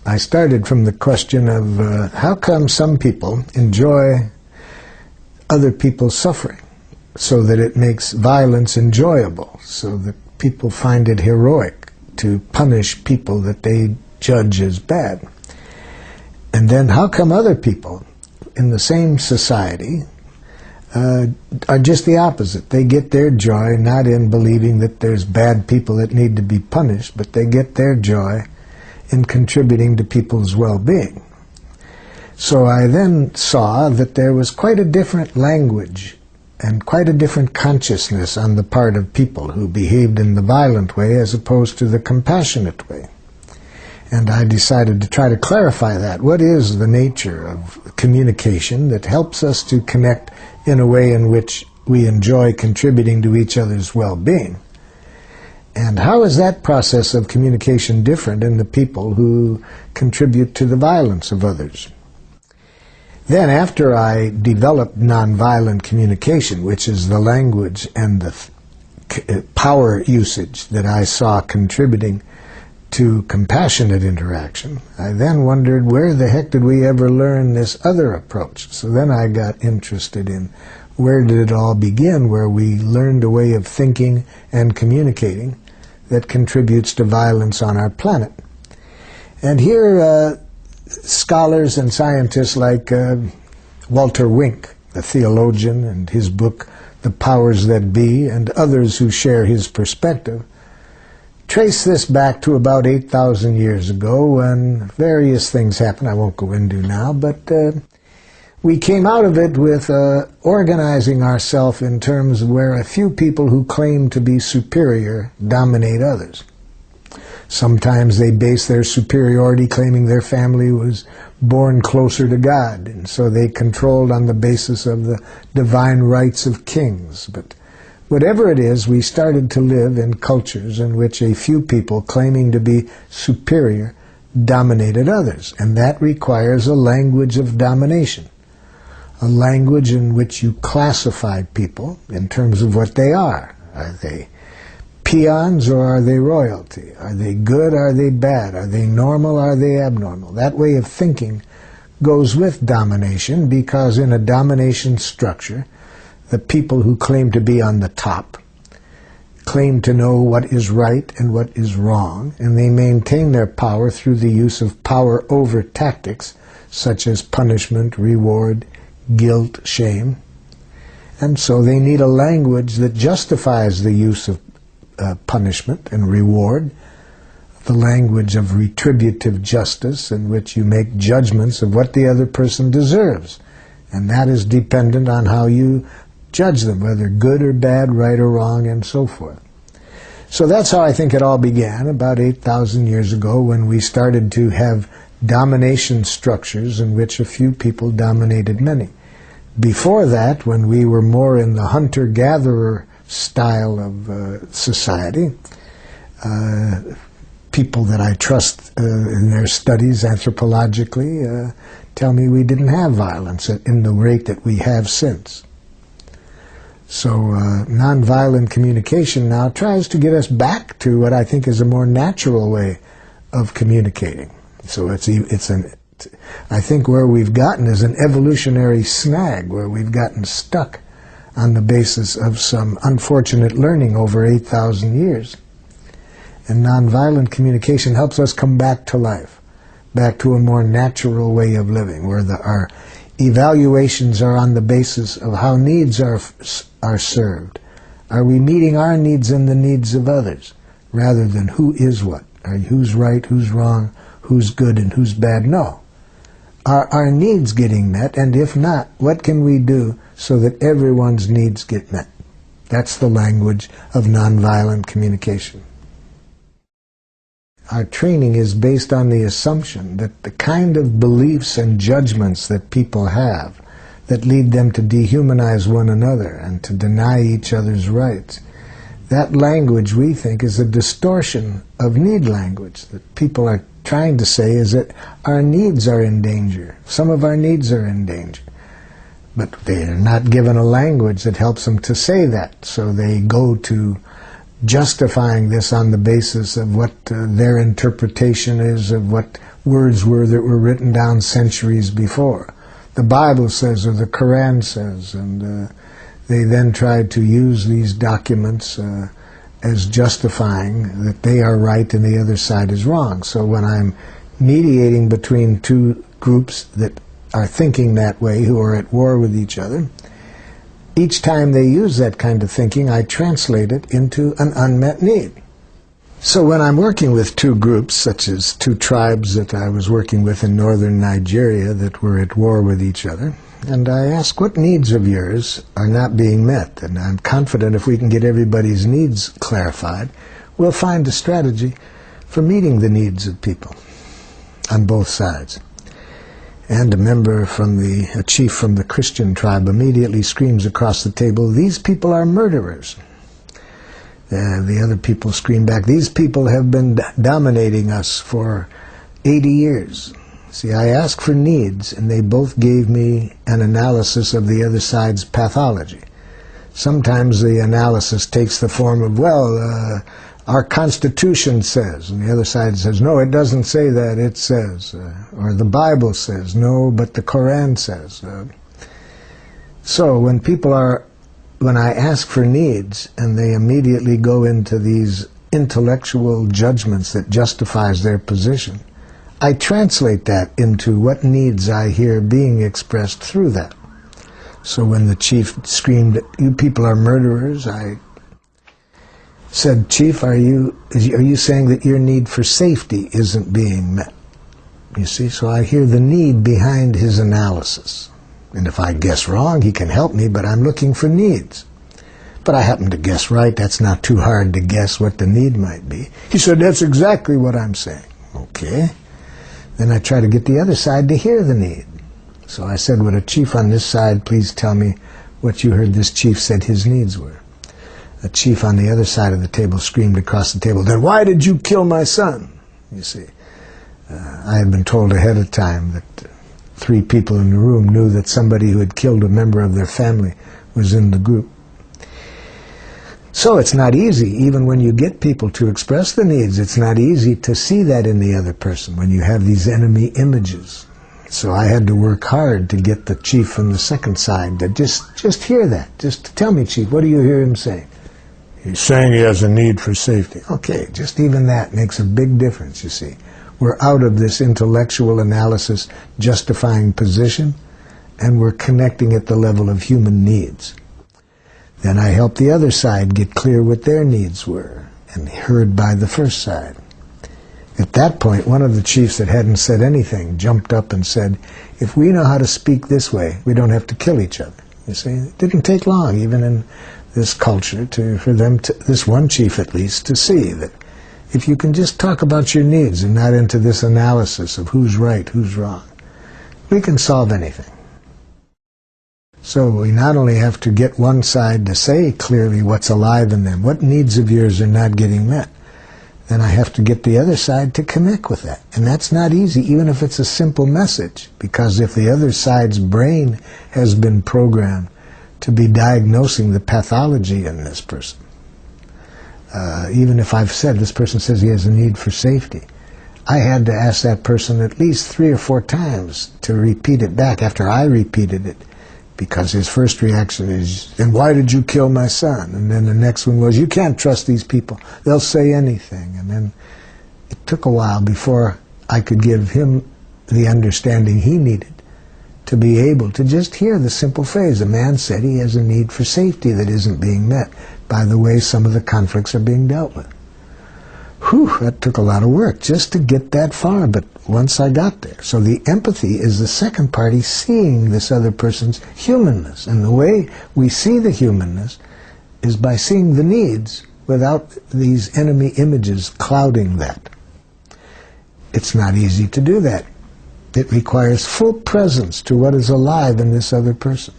I started from the question of how come some people enjoy other people's suffering so that it makes violence enjoyable, so that people find it heroic to punish people that they judge as bad. And then how come other people in the same society are just the opposite? They get their joy not in believing that there's bad people that need to be punished, but they get their joy in contributing to people's well-being. So I then saw that there was quite a different language and quite a different consciousness on the part of people who behaved in the violent way as opposed to the compassionate way. And I decided to try to clarify that. What is the nature of communication that helps us to connect in a way in which we enjoy contributing to each other's well-being? And how is that process of communication different in the people who contribute to the violence of others? Then, after I developed nonviolent communication, which is the language and the power usage that I saw contributing to compassionate interaction, I then wondered, where the heck did we ever learn this other approach? So then I got interested in where did it all begin, where we learned a way of thinking and communicating that contributes to violence on our planet. And here scholars and scientists like Walter Wink, the theologian, and his book, The Powers That Be, and others who share his perspective, trace this back to about 8,000 years ago when various things happened I won't go into now, but we came out of it with organizing ourselves in terms of where a few people who claim to be superior dominate others. Sometimes they base their superiority claiming their family was born closer to God, and so they controlled on the basis of the divine rights of kings. But whatever it is, we started to live in cultures in which a few people claiming to be superior dominated others, and that requires a language of domination, a language in which you classify people in terms of what they are. Are they peons or are they royalty? Are they good? Are they bad? Are they normal? Are they abnormal? That way of thinking goes with domination, because in a domination structure, the people who claim to be on the top claim to know what is right and what is wrong, and they maintain their power through the use of power over tactics such as punishment, reward, guilt, shame. And so they need a language that justifies the use of punishment and reward, the language of retributive justice in which you make judgments of what the other person deserves. And that is dependent on how you judge them, whether good or bad, right or wrong, and so forth. So that's how I think it all began, about 8,000 years ago, when we started to have domination structures in which a few people dominated many. Before that, when we were more in the hunter-gatherer style of society, people that I trust in their studies anthropologically tell me we didn't have violence in the rate that we have since. So nonviolent communication now tries to get us back to what I think is a more natural way of communicating. So I think where we've gotten is an evolutionary snag, where we've gotten stuck on the basis of some unfortunate learning over 8,000 years. And nonviolent communication helps us come back to life, back to a more natural way of living, where our evaluations are on the basis of how needs are served. Are we meeting our needs and the needs of others, rather than who is what? Who's right, who's wrong, who's good and who's bad? No. Are our needs getting met? And if not, what can we do so that everyone's needs get met? That's the language of nonviolent communication. Our training is based on the assumption that the kind of beliefs and judgments that people have that lead them to dehumanize one another and to deny each other's rights, that language, we think, is a distortion of need language. That people are trying to say is that our needs are in danger. Some of our needs are in danger. But they are not given a language that helps them to say that. So they go to justifying this on the basis of what their interpretation is of what words were that were written down centuries before. The Bible says, or the Quran says, and they then tried to use these documents as justifying that they are right and the other side is wrong. So when I'm mediating between two groups that are thinking that way, who are at war with each other, each time they use that kind of thinking, I translate it into an unmet need. So when I'm working with two groups, such as two tribes that I was working with in northern Nigeria that were at war with each other, and I ask, what needs of yours are not being met? And I'm confident if we can get everybody's needs clarified, we'll find a strategy for meeting the needs of people on both sides. And a chief from the Christian tribe immediately screams across the table, "These people are murderers." The other people scream back, "These people have been dominating us for 80 years. See, I asked for needs, and they both gave me an analysis of the other side's pathology. Sometimes the analysis takes the form of, our Constitution says, and the other side says, no, it doesn't say that, it says, or the Bible says, no, but the Quran says. So when I ask for needs, and they immediately go into these intellectual judgments that justifies their position, I translate that into what needs I hear being expressed through that. So when the chief screamed, "You people are murderers," I said, "Chief, are you saying that your need for safety isn't being met?" You see, so I hear the need behind his analysis. And if I guess wrong, he can help me, but I'm looking for needs. But I happen to guess right. That's not too hard to guess what the need might be. He said, "That's exactly what I'm saying." Okay. Then I try to get the other side to hear the need. So I said, "Would a chief on this side please tell me what you heard this chief said his needs were?" A chief on the other side of the table screamed across the table, "Then why did you kill my son?" You see, I had been told ahead of time that 3 people in the room knew that somebody who had killed a member of their family was in the group. So it's not easy, even when you get people to express the needs, it's not easy to see that in the other person when you have these enemy images. So I had to work hard to get the chief from the second side to just hear that. Just tell me, Chief, what do you hear him saying? He's saying he has a need for safety. Okay, just even that makes a big difference, you see. We're out of this intellectual analysis justifying position, and we're connecting at the level of human needs. Then I helped the other side get clear what their needs were, and heard by the first side. At that point, one of the chiefs that hadn't said anything jumped up and said, "If we know how to speak this way, we don't have to kill each other." You see, it didn't take long, even in this culture, for this one chief at least, to see that if you can just talk about your needs and not into this analysis of who's right, who's wrong, we can solve anything. So we not only have to get one side to say clearly what's alive in them, what needs of yours are not getting met, then I have to get the other side to connect with that. And that's not easy, even if it's a simple message, because if the other side's brain has been programmed to be diagnosing the pathology in this person, even if I've said this person says he has a need for safety, I had to ask that person at least 3 or 4 times to repeat it back after I repeated it, because his first reaction is, "And why did you kill my son?" And then the next one was, "You can't trust these people. They'll say anything." And then it took a while before I could give him the understanding he needed to be able to just hear the simple phrase, a man said he has a need for safety that isn't being met by the way some of the conflicts are being dealt with. Whew, that took a lot of work just to get that far, but once I got there. So the empathy is the second party seeing this other person's humanness. And the way we see the humanness is by seeing the needs without these enemy images clouding that. It's not easy to do that. It requires full presence to what is alive in this other person.